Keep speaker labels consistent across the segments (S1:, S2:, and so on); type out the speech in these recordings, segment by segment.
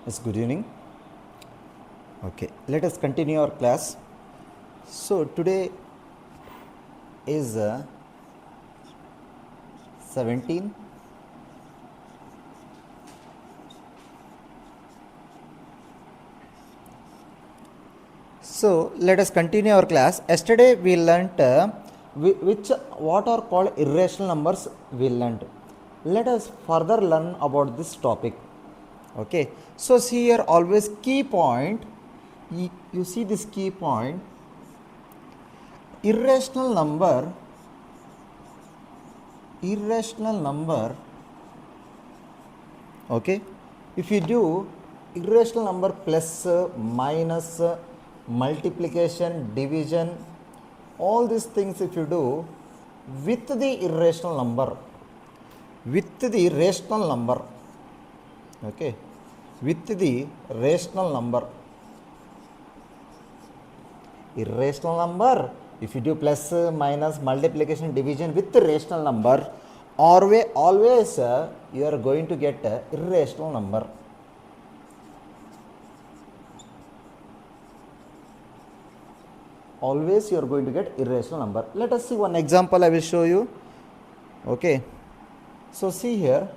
S1: Yes, good evening. Okay, let us continue our class. So today is 17. So let us continue our class. Yesterday we learnt what are called irrational numbers. We learnt. Let us further learn about this topic. Okay. So see here always key point. You see this key point. Irrational number. Okay, if you do irrational number plus minus multiplication division, all these things if you do with the irrational number, okay, with the rational number, irrational number, if you do plus minus multiplication division with the rational number, always you are going to get a irrational number. Always you are going to get irrational number. Let us see one example I will show you. Okay, so see here,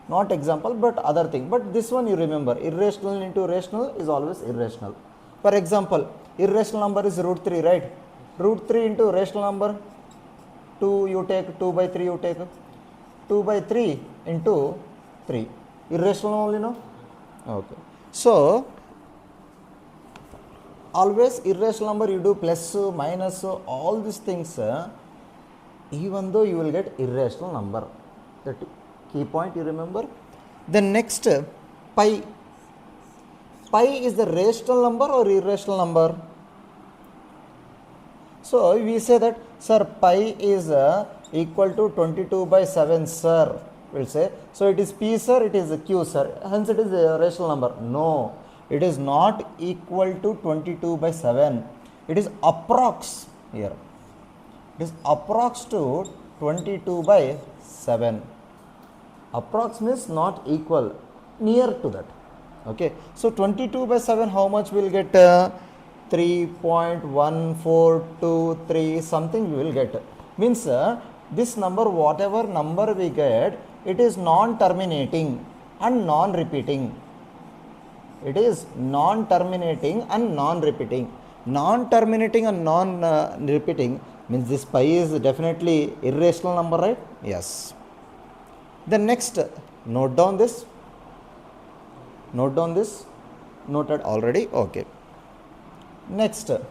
S1: not example but other thing, but this one you remember, irrational into rational is always irrational. For example, irrational number is root 3, right? Root 3 into rational number 2, you take 2 by 3, you take 2 by 3 into 3, irrational only, no? Okay, so always irrational number you do plus minus all these things, even though you will get irrational number. That key point you remember. Then next, pi is the rational number or irrational number? So we say that sir pi is equal to 22 by 7 sir, will say. So it is p sir, it is q sir, hence it is a rational number. No, it is not equal to 22 by 7. It is approx here. It is approx to 22 by 7. Approx means not equal, near to that. Okay, so 22 by 7 how much will get? 3.1423 something we will get. Means this number, whatever number we get, it is non-terminating and non-repeating. It is non-terminating and non-repeating. Non-terminating and non-repeating means this pi is definitely irrational number, right? Yes. Then next, note down this. Noted already. Okay. Next, okay,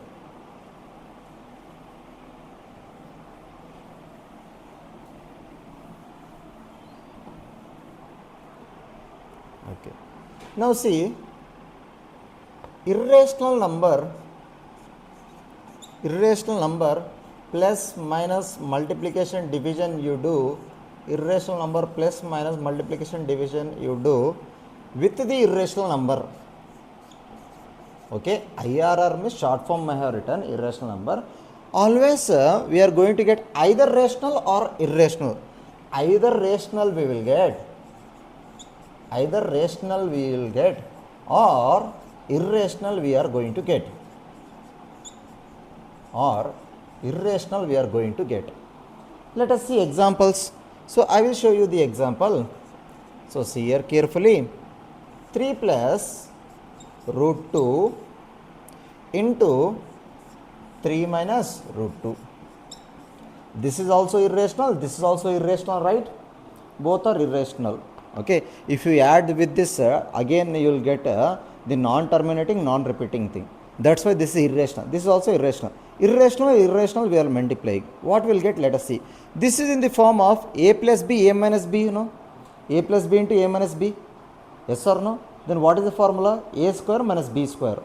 S1: now see, irrational number plus minus multiplication division you do, irrational number plus minus multiplication division you do with the irrational number. Okay, IRR means short form I have written, irrational number. Always we are going to get either rational or irrational. Either rational we will get, or irrational we are going to get, Let us see examples. So I will show you the example. So see here carefully. 3 plus root 2 into 3 minus root 2. This is also irrational, right? Both are irrational. Okay, if you add with this, again you will get the non-terminating, non-repeating thing. That's why this is irrational. This is also irrational. Irrational we are multiplying. What will get? Let us see. This is in the form of a plus b, a minus b, a plus b into a minus b. Yes or no? Then what is the formula? A square minus b square.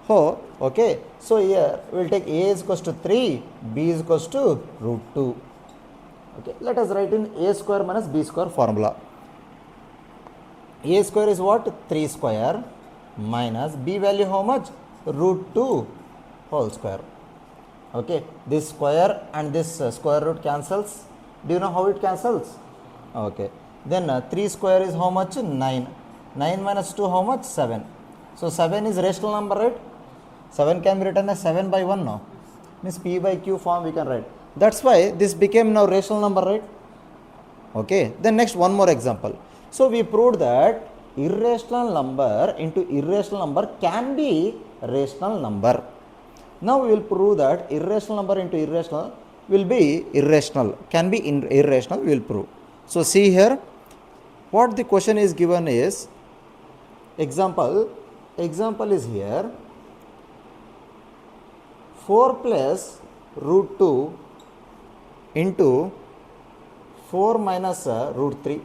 S1: Oh, okay. So here we will take a is equals to 3, b is equals to root 2. Okay, let us write in a square minus b square formula. A square is what? 3 square minus b value how much? Root 2 whole square. Okay, this square and this square root cancels. Do you know how it cancels? Okay, then 3 square is how much? 9. 9 minus 2 how much? 7. So 7 is rational number, right? 7 can be written as 7 by 1 now. Means P by Q form we can write. That's why this became now rational number, right? Okay. Then next one more example. So we proved that irrational number into irrational number can be rational number. Now we will prove that irrational number into irrational will be irrational, can be irrational, we will prove. So see here, what the question is given is, example is here, 4 plus root 2 into 4 minus root 3.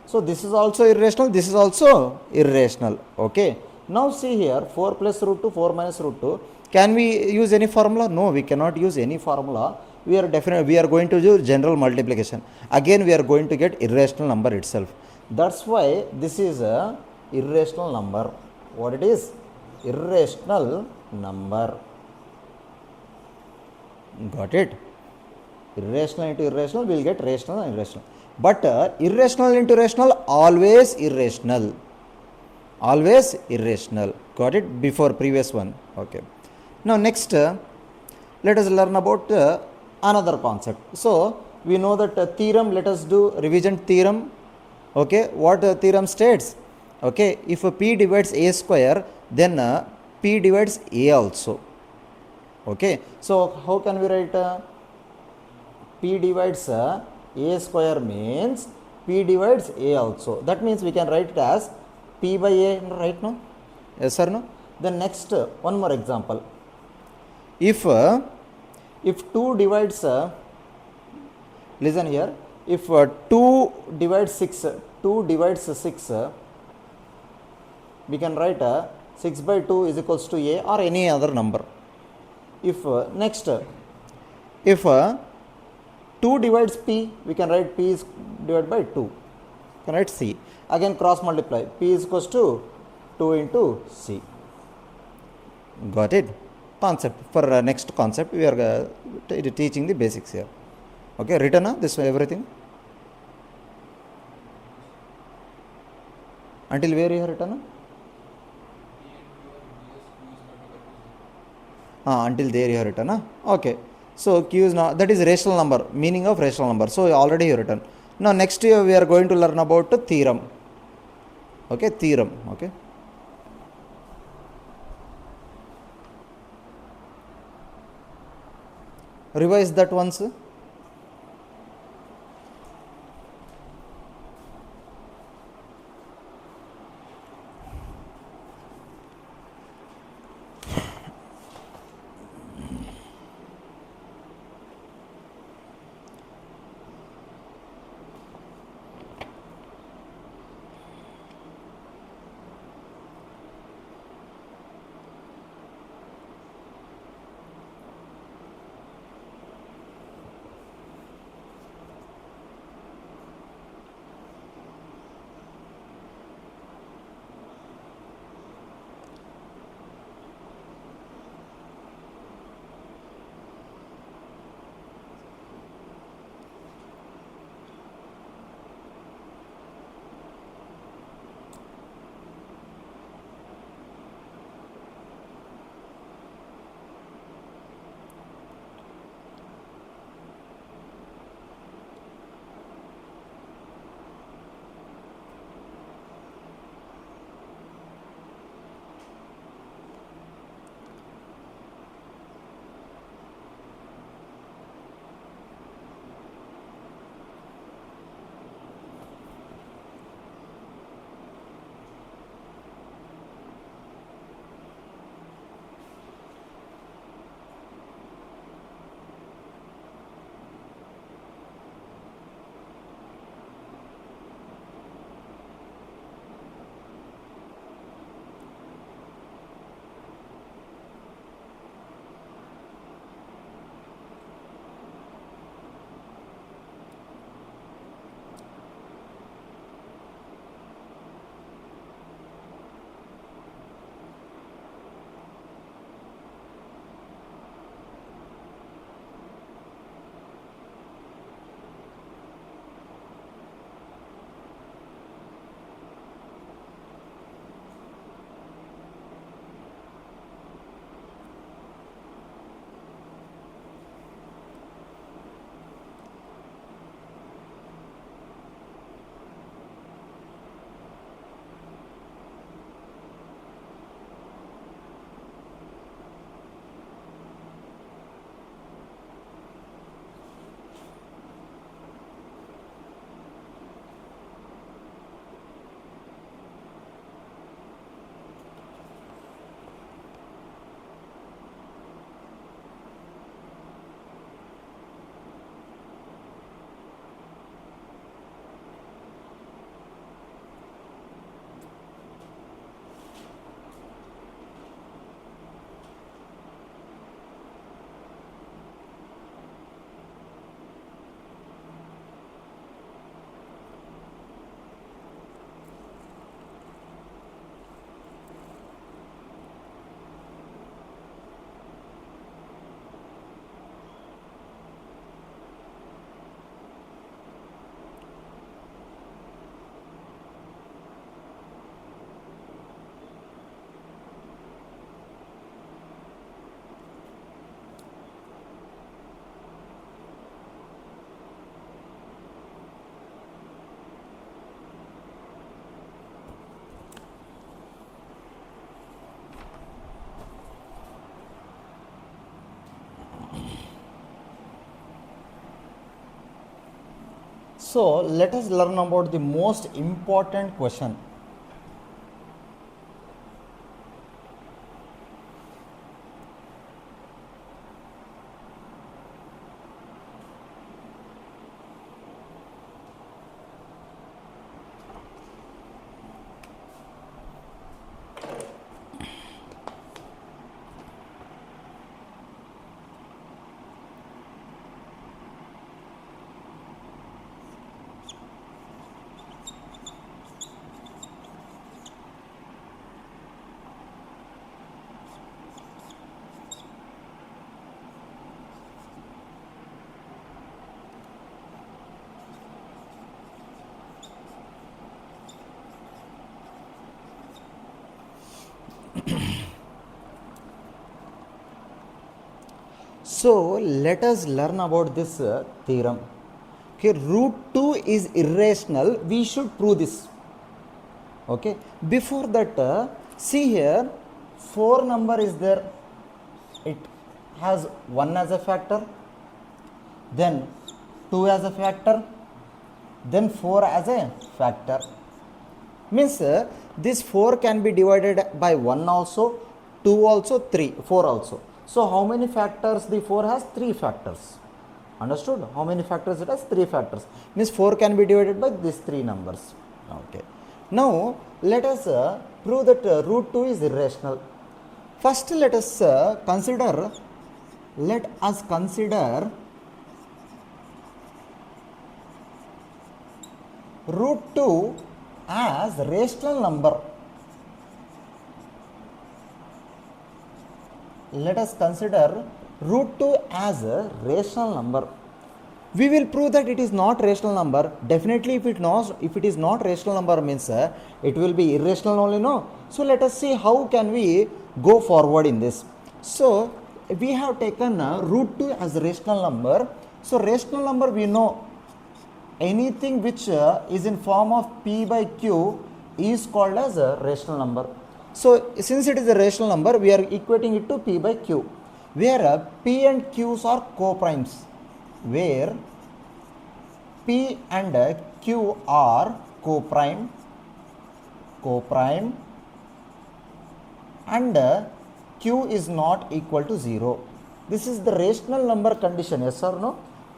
S1: So this is also irrational, this is also irrational. Okay. Now see here, 4 plus root 2, 4 minus root 2. Can we use any formula? No, we cannot use any formula. We are going to do general multiplication. Again, we are going to get irrational number itself. That's why this is a irrational number. What it is? Irrational number. Got it? Irrational into irrational, we will get rational and irrational. But irrational into rational, always irrational. Always irrational. Got it? Before previous one. Okay. Now next, let us learn about another concept. So we know that theorem, let us do revision theorem. Okay. What theorem states? Okay. If P divides A square, then P divides A also. Okay. So how can we write P divides A square means P divides A also. That means we can write it as P by A, right now? Yes or no? Then next, one more example. If 2 divides, listen here, if 2 divides 6, we can write 6 by 2 is equals to A or any other number. If next, if 2 divides P, we can write P is divided by 2. You can write C. Again cross multiply. P is equals to 2 into C. Got it? Concept. For next concept, we are teaching the basics here. Okay, written this way everything. Until where you have written? Until there you have written. Okay. So Q is now, that is rational number, meaning of rational number. So already you written. Now next year we are going to learn about theorem. Okay, theorem. Okay. Revise that once. So let us learn about the most important question. So let us learn about this theorem. Okay, root 2 is irrational. We should prove this. Okay, before that, see here, 4 number is there. It has 1 as a factor, then 2 as a factor, then 4 as a factor. Means this 4 can be divided by 1 also, 2 also, 3, 4 also. So how many factors the 4 has? 3 factors. Understood? How many factors it has? 3 factors. Means 4 can be divided by these 3 numbers. Okay. Now let us prove that root 2 is irrational. First let us consider root 2 as rational number. Let us consider root 2 as a rational number. We will prove that it is not rational number. Definitely if it is not rational number means it will be irrational only, no. So let us see how can we go forward in this. So we have taken root 2 as a rational number. So rational number we know anything which is in form of p by q is called as a rational number. So since it is a rational number, we are equating it to p by q, where p and q's are coprimes, where p and q are coprime, and q is not equal to 0. This is the rational number condition, yes or no?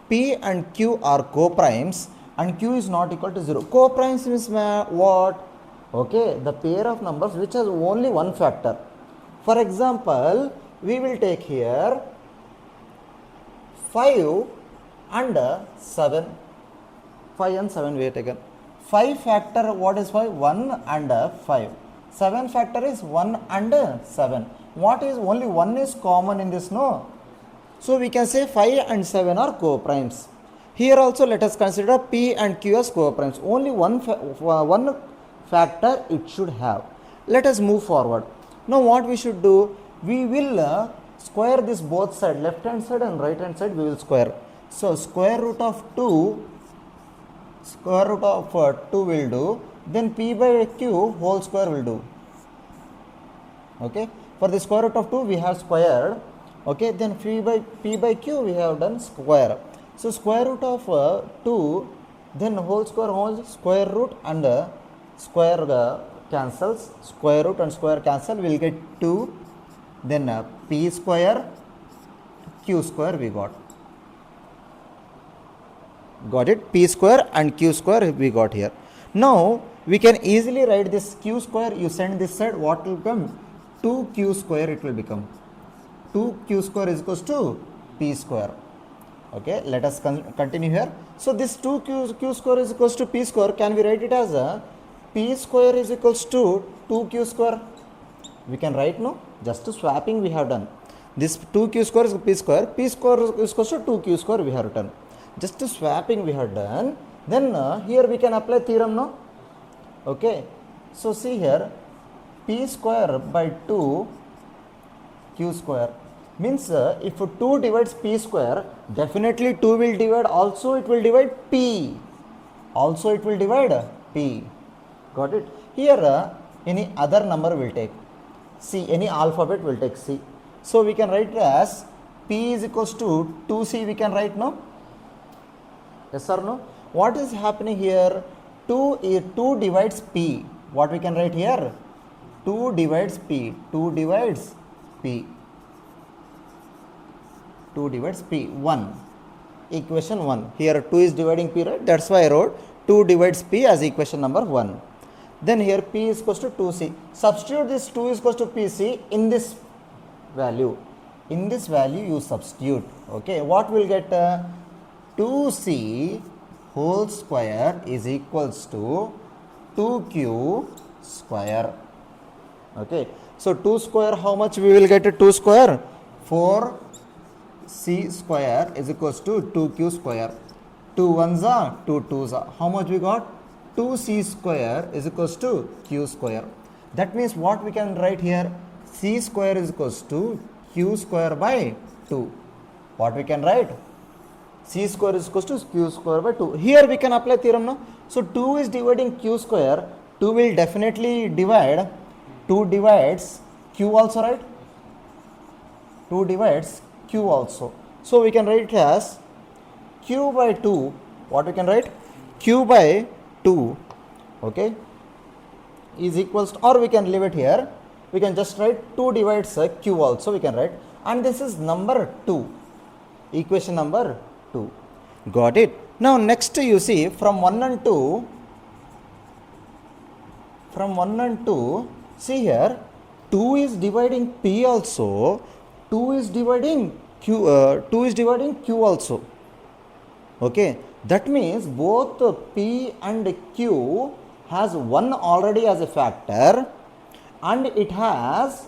S1: P and q are coprimes and q is not equal to 0. Coprimes means what? Okay, the pair of numbers which has only one factor. For example, we will take here 5 and 7. 5 and 7 we have taken. 5 factor, what is 5? 1 and 5. 7 factor is 1 and 7. What is only 1 is common in this, no? So we can say 5 and 7 are coprimes. Here also let us consider p and q as coprimes. Only one factor it should have. Let us move forward. Now what we should do? We will square this both side, left hand side and right hand side we will square. So square root of 2 will do. Then p by q whole square will do. Okay. For the square root of 2 we have squared. Okay. Then p by q we have done square. So square root of 2, then whole square root and square cancels. Square root and square cancel, we will get 2. Then p square, q square we got. Got it? P square and q square we got here. Now we can easily write this q square. You send this side, what will come? 2q square it will become. 2q square is equals to p square. Okay, let us continue here. So this 2q square is equals to p square. Can we write it as a p square is equals to 2q square? We can write, no? Just swapping we have done. This 2q square is p square. P square is equals to 2q square we have written. Just swapping we have done. Then here we can apply theorem, no? Okay. So see here, p square by 2 q square. Means if 2 divides p square, definitely 2 will divide, also it will divide p. Also it will divide p. Got it? Here any other number will take. C, any alphabet will take C. So we can write it as p is equals to 2c we can write, no? Yes or no? What is happening here? 2 divides P. What we can write here? 2 divides P. 2 divides P. 2 divides P. 1. Equation 1. Here 2 is dividing P, right? That's why I wrote 2 divides P as equation number 1. Then here P is equals to 2C. Substitute this 2 is equals to PC in this value. In this value you substitute. Okay. What will get? 2C whole square is equals to 2Q square. Okay. So 2 square, how much we will get? 2 square? 4C square is equals to 2Q square. 2 ones are 2 twos are. How much we got? 2C square is equals to Q square. That means what we can write here? C square is equals to Q square by 2. What we can write? C square is equals to Q square by 2. Here we can apply theorem now. So 2 is dividing Q square. 2 will definitely divide. 2 divides Q also, right? 2 divides Q also. So we can write it as Q by 2. What we can write? Q by 2. Okay. Is equals to, or we can leave it here. We can just write 2 divides Q also we can write. And this is number 2. Equation number 2. Got it? Now next you see from 1 and 2. From 1 and 2, see here 2 is dividing P also. 2 is dividing Q. 2 is dividing Q also. Okay. That means both P and Q has 1 already as a factor and it has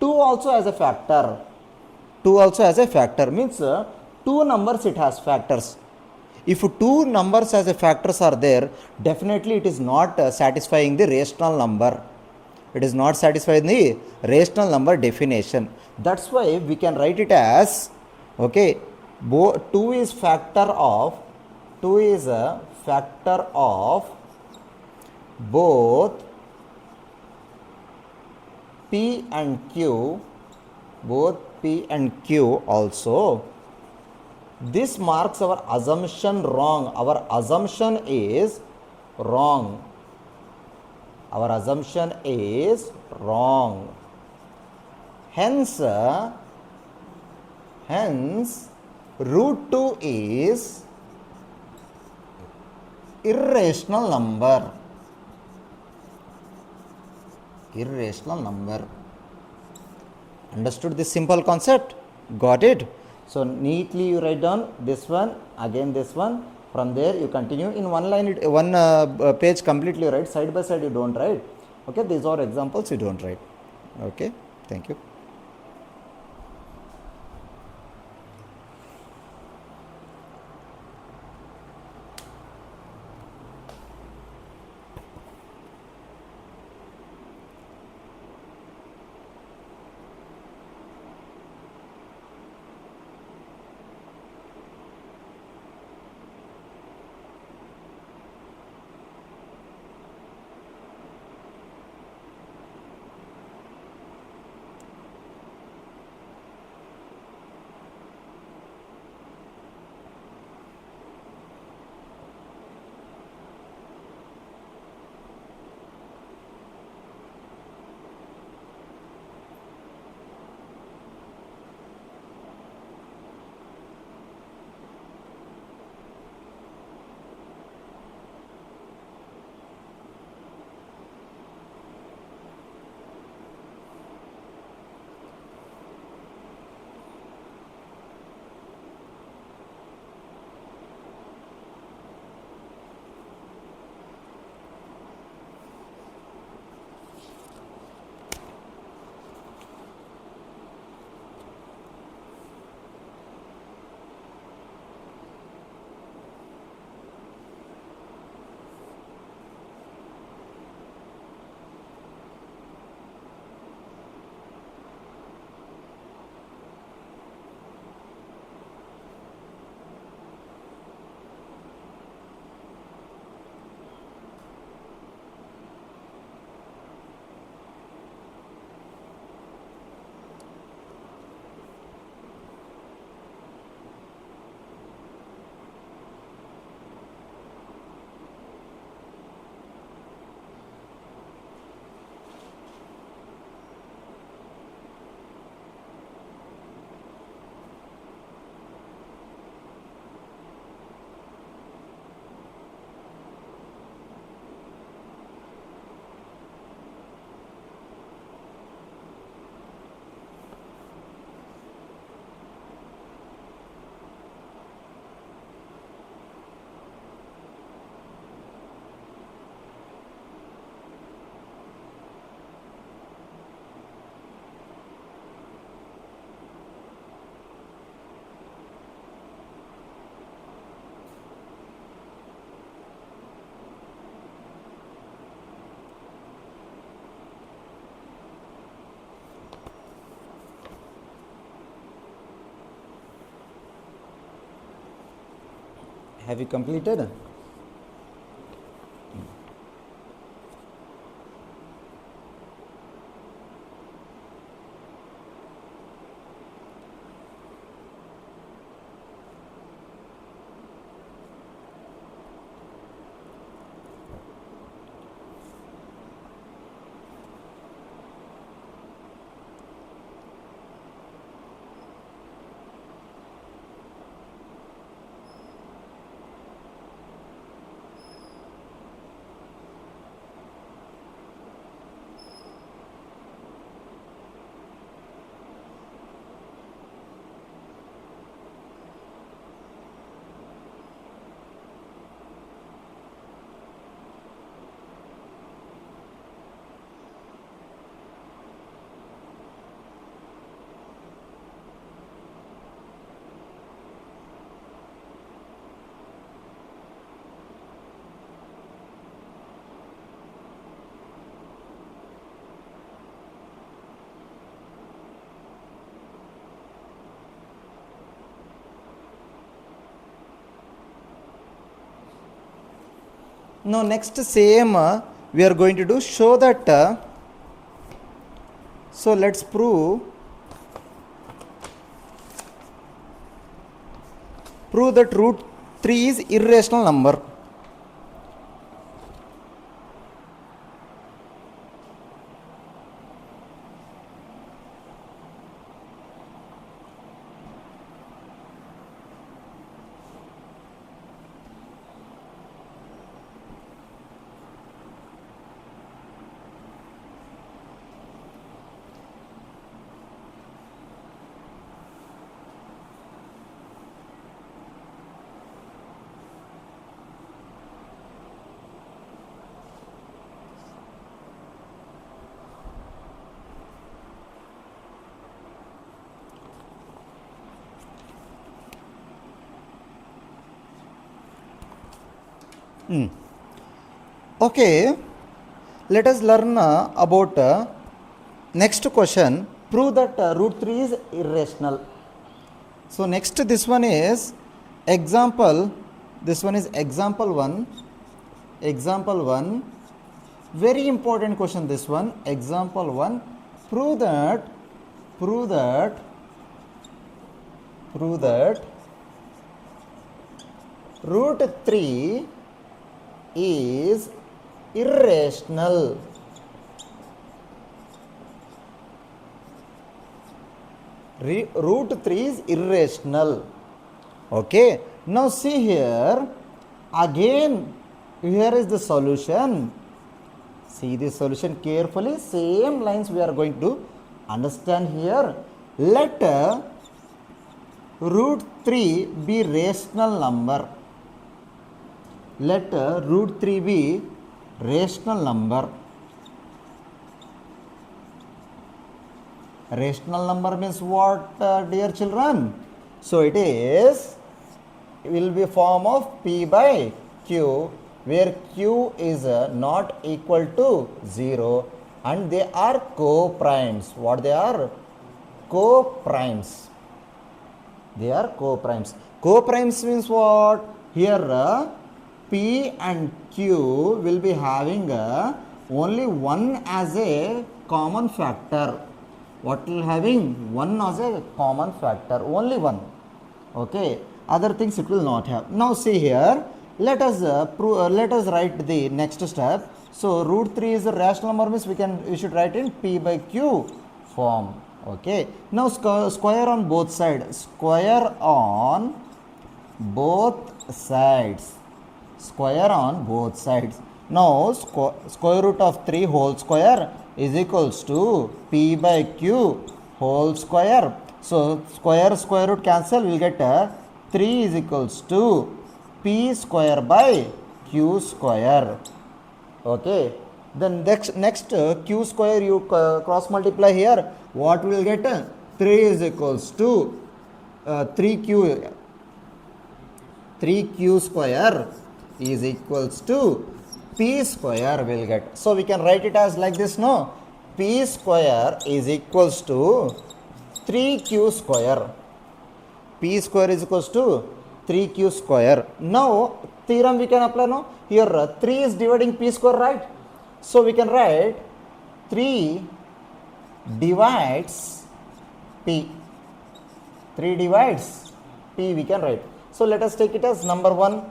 S1: 2 also as a factor. 2 also as a factor means 2 numbers it has factors. If 2 numbers as a factors are there, definitely it is not satisfying the rational number. It is not satisfying the rational number definition. That's why we can write it as, okay, 2 is factor of, 2 is a factor of both P and Q, both P and Q also. This marks our assumption wrong. Our assumption is wrong. Our assumption is wrong. Hence, root 2 is irrational number. Irrational number. Understood this simple concept? Got it? So neatly you write down this one, again this one. From there you continue in one line, one page completely write. Side by side you don't write. Okay, these are examples you don't write. Okay, thank you. Have you completed? Now next same we are going to do show that so let's prove that root 3 is irrational number. Okay, let us learn about next question. Prove that root 3 is irrational. So next this one is example. This one is example 1. Example 1. Very important question this one. Example 1. Prove that root 3 is irrational. Root 3 is irrational. Okay. Now see here. Again, here is the solution. See the solution carefully. Same lines we are going to understand here. Let root 3 be rational number. Let root 3 be rational number. Rational number means what, dear children? So it will be form of P by Q, where Q is not equal to 0 and they are co-primes. What they are? Co-primes. They are co-primes. Co-primes means what? Here P and Q will be having only one as a common factor. What will having? One as a common factor. Only one. Okay. Other things it will not have. Now see here. Let us write the next step. So root 3 is a rational number means we should write in P by Q form. Okay. Now square on both sides. Square on both sides. Square on both sides. Now square root of 3 whole square is equals to P by Q whole square. So square root cancel, we will get 3 is equals to P square by Q square. Okay. Then next Q square you cross multiply here. What we will get? 3 is equals to 3Q square is equals to P square will get. So we can write it as like this, no? P square is equals to 3Q square. P square is equals to 3q square. Now theorem we can apply now. Here 3 is dividing p square, right? So we can write 3 divides p. 3 divides p we can write. So let us take it as number 1.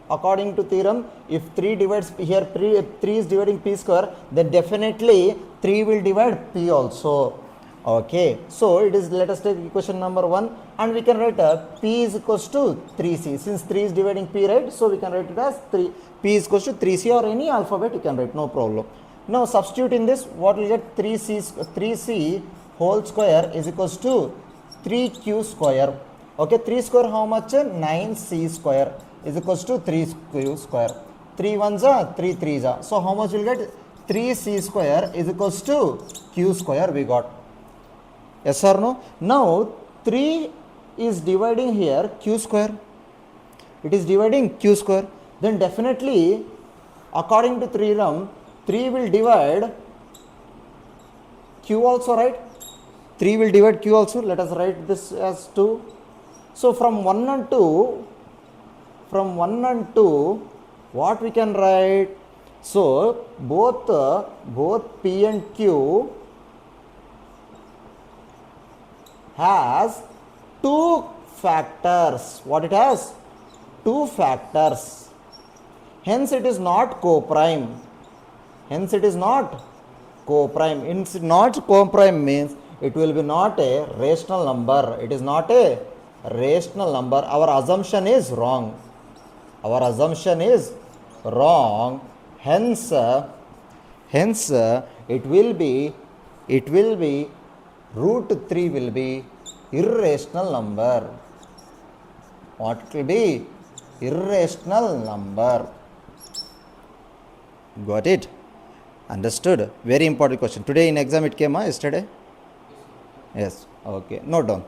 S1: According to theorem, if 3 divides p, here 3 is dividing p square, then definitely 3 will divide p also. Okay, so it is, let us take equation number 1 and we can write p is equals to 3c. Since 3 is dividing p, right? So we can write it as p is equals to 3c, or any alphabet you can write, no problem. Now substitute in this, what will get? 3c whole square is equals to 3q square. Okay, 3 square how much? 9c square is equals to 3q square. 3 ones are 3 threes are. So how much will get? 3c square is equals to q square we got. Yes or no? Now 3 is dividing here q square. It is dividing q square. Then definitely according to theorem 3 will divide q also, right? 3 will divide q also. Let us write this as 2. So from 1 and 2, what we can write? So both p and q has 2 factors. What it has? 2 factors. Hence it is not co-prime. Hence it is not co-prime. It's not co-prime means it will be not a rational number. It is not a rational number. Our assumption is wrong. Our assumption is wrong. Hence it will be root 3 will be irrational number. What will be? Irrational number. Got it? Understood? Very important question. Today in exam it came, yesterday? Yes. Okay. Note down.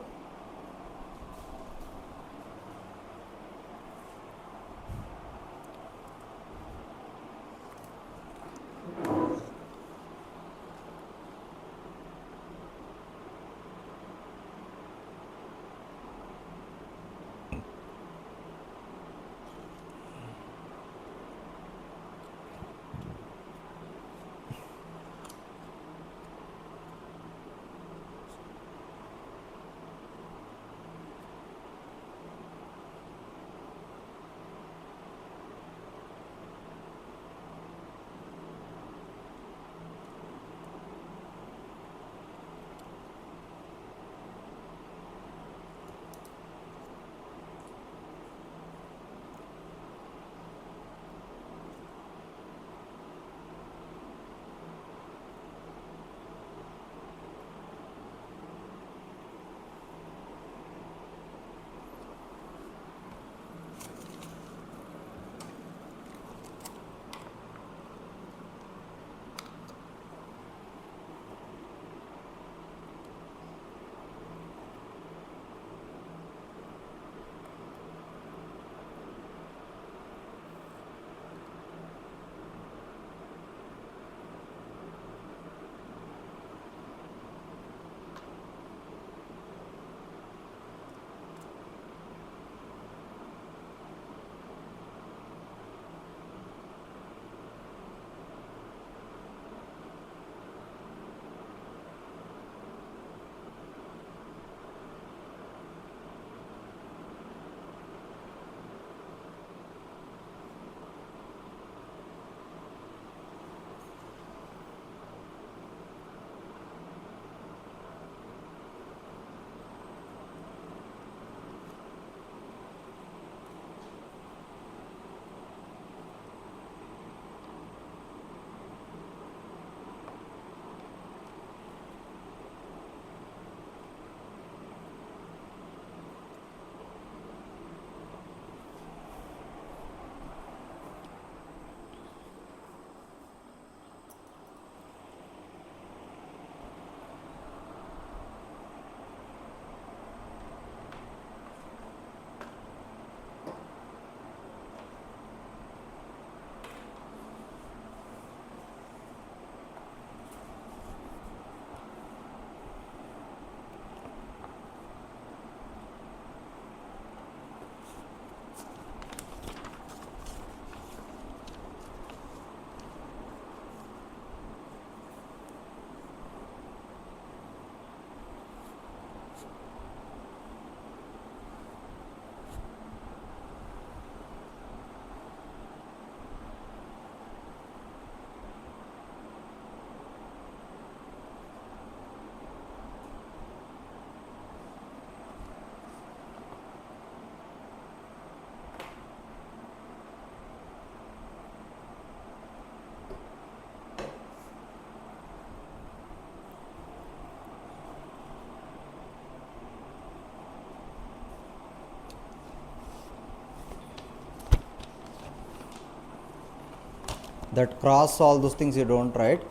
S1: that cross all those things you don't write.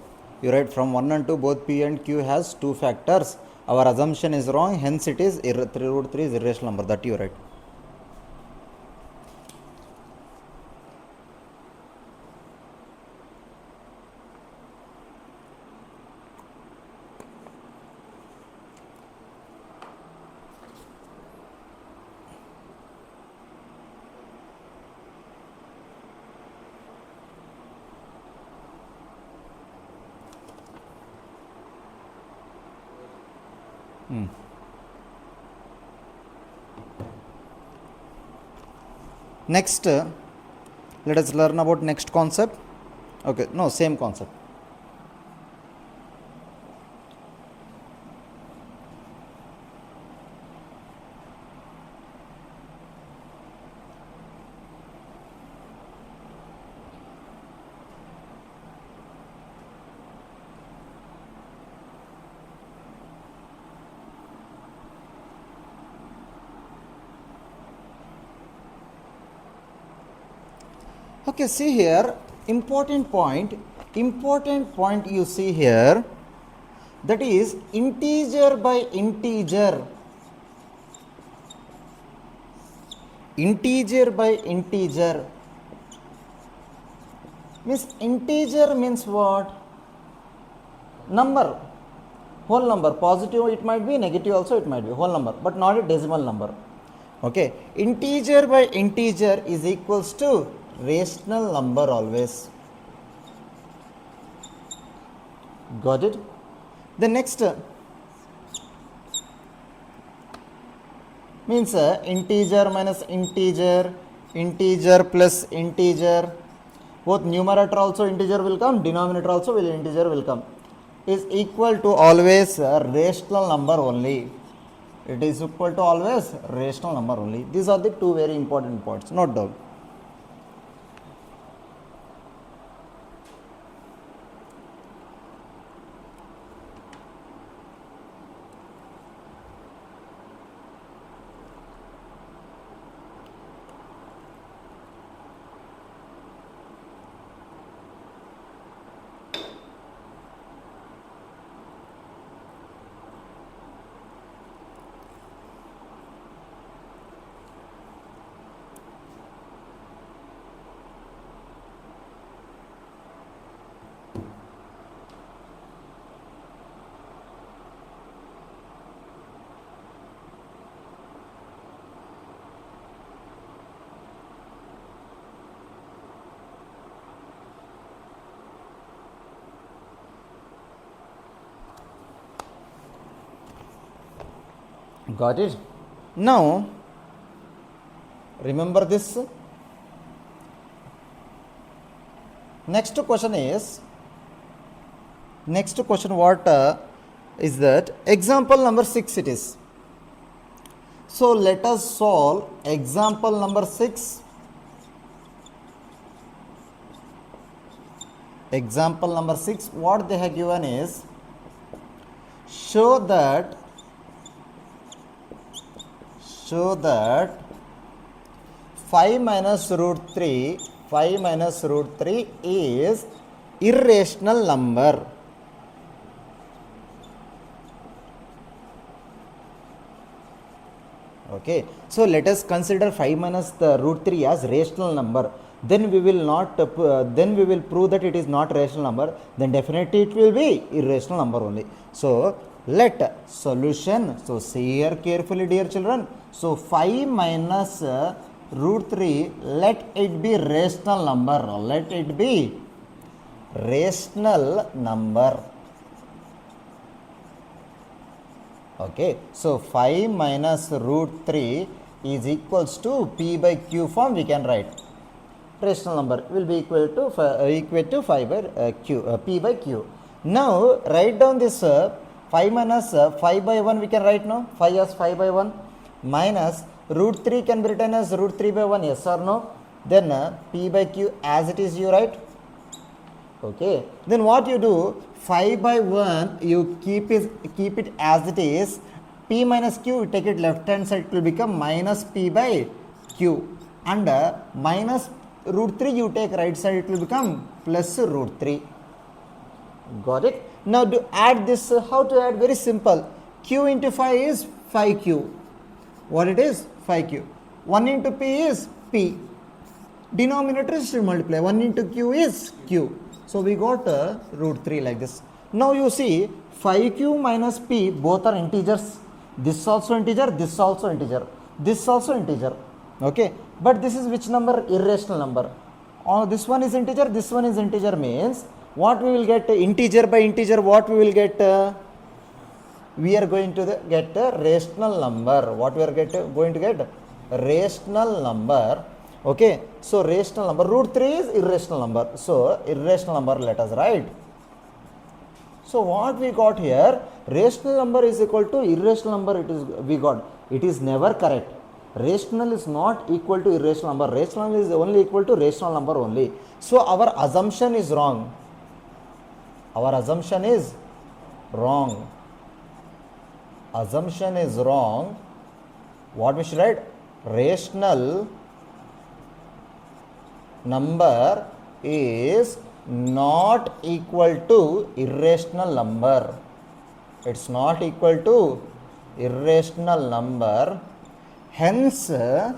S1: You write from 1 and 2 both p and q has 2 factors. Our assumption is wrong, hence it is root 3 is irrational number, that you write. Next, let us learn about next concept. Okay, no, same concept. Okay, see here, important point you see here, that is integer by integer. Integer by integer means, integer means what? Number, whole number, positive it might be, negative also it might be, whole number, but not a decimal number. Okay, integer by integer is equals to rational number always. Got it? The next means integer minus integer, integer plus integer, both numerator also integer will come, denominator also will integer will come, is equal to always a rational number only. It is equal to always rational number only. These are the two very important points, note down. Got it? Now, remember this. Next question what is that? Example number 6 it is. So, let us solve example number 6. Example number 6, what they have given is, show that 5 minus root 3 is irrational number. Okay, so let us consider 5 minus the root 3 as rational number. Then we will not prove that it is not rational number. Then definitely it will be irrational number only. So let solution. So see here carefully, dear children. So 5 minus root 3, let it be rational number. Let it be rational number. Okay, so 5 minus root 3 is equals to p by q form we can write. Rational number will be equal to 5 by p by q. Now write down this 5 minus 5 by 1 we can write now. 5 as 5 by 1 minus root 3 can be written as root 3 by 1, yes or no? Then p by q as it is you write. Okay, then what you do, 5 by 1 you keep it as it is, p minus q you take it left hand side, it will become minus p by q, and minus root 3 you take right side, it will become plus root 3. Got it? Now to add this, how to add? Very simple. Q into 5 is 5Q. What it is? 5Q. 1 into P is P. Denominator is to multiply. 1 into Q is Q. So we got root 3 like this. Now you see 5Q minus P both are integers. This also integer, this also integer, this also integer. Okay. But this is which number? Irrational number. This one is integer, this one is integer means what we will get? Integer by integer, what we will get? We are going to get a rational number. What we are going to get? Rational number. Okay. So rational number. Root 3 is irrational number. So irrational number let us write. So what we got here? Rational number is equal to irrational number. It is we got. It is never correct. Rational is not equal to irrational number. Rational is only equal to rational number only. So our assumption is wrong. Our assumption is wrong. Assumption is wrong. What we should write? Rational number is not equal to irrational number. It's not equal to irrational number. Hence 5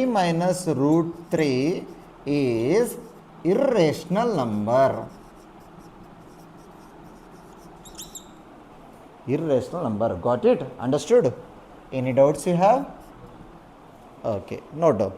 S1: minus root 3 is irrational number. Irrational number. Got it? Understood? Any doubts you have? Okay, no doubt.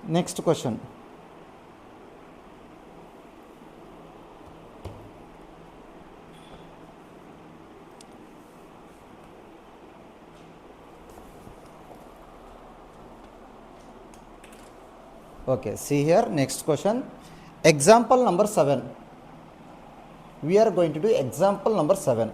S1: Next question. Okay, see here, next question. Example number 7. We are going to do example number 7.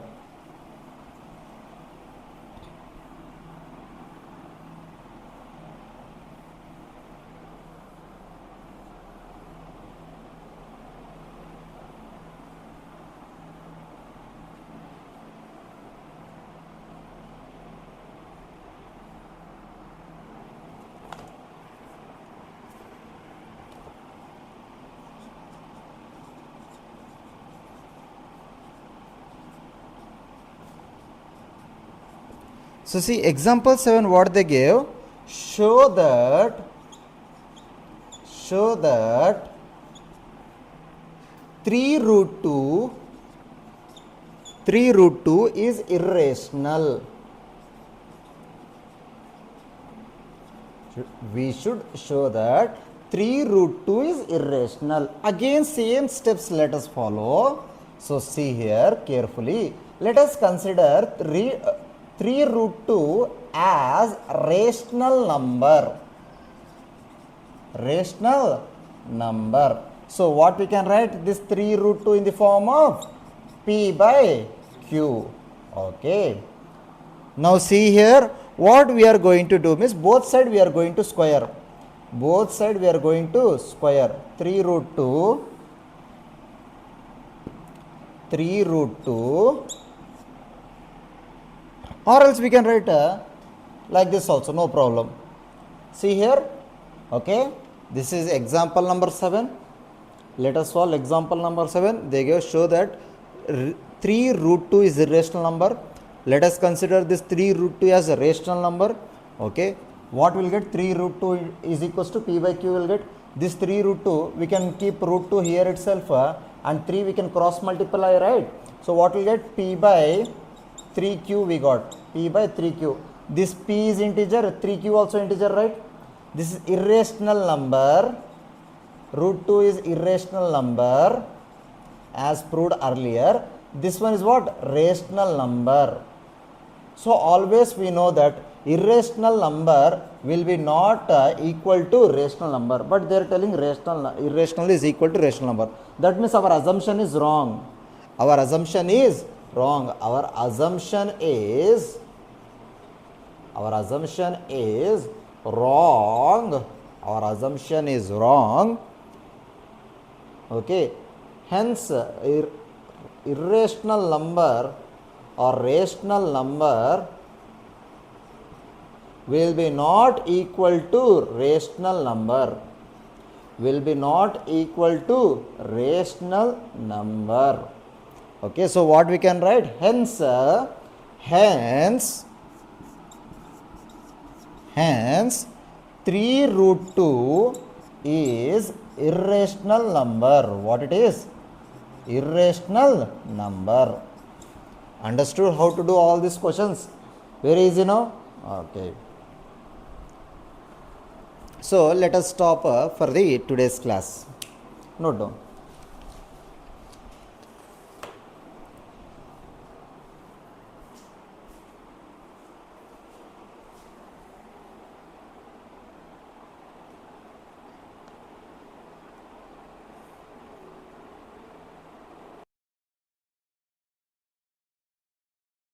S1: So see example 7 what they gave, show that 3 root 2 is irrational. We should show that 3 root 2 is irrational. Again same steps let us follow. So see here carefully. Let us consider 3 root 2 as rational number. Rational number. So what we can write this 3 root 2 in the form of P by Q. Okay. Now see here what we are going to do means both side we are going to square. Both side we are going to square 3 root 2 or else we can write like this also, no problem. See here, okay, this is example number 7. Let us solve example number 7. They give show that 3 root 2 is a rational number. Let us consider this 3 root 2 as a rational number. Okay, what will get 3 root 2 is equals to P by Q will get this 3 root 2. We can keep root 2 here itself and 3 we can cross multiply, right? So what will get P by 3Q we got P by 3Q. This P is integer, 3Q also integer, right? This is irrational number. Root 2 is irrational number as proved earlier. This one is what? Rational number. So always we know that irrational number will be not equal to rational number, but they are telling irrational is equal to rational number. That means our assumption is wrong. Our assumption is wrong. Our assumption is wrong. Our assumption is wrong. Okay. Hence, irrational number or rational number will be not equal to rational number. Will be not equal to rational number. Okay, so what we can write? Hence 3 root 2 is irrational number. What it is? Irrational number. Understood how to do all these questions? Very easy now? Okay. So let us stop for the today's class. Note down.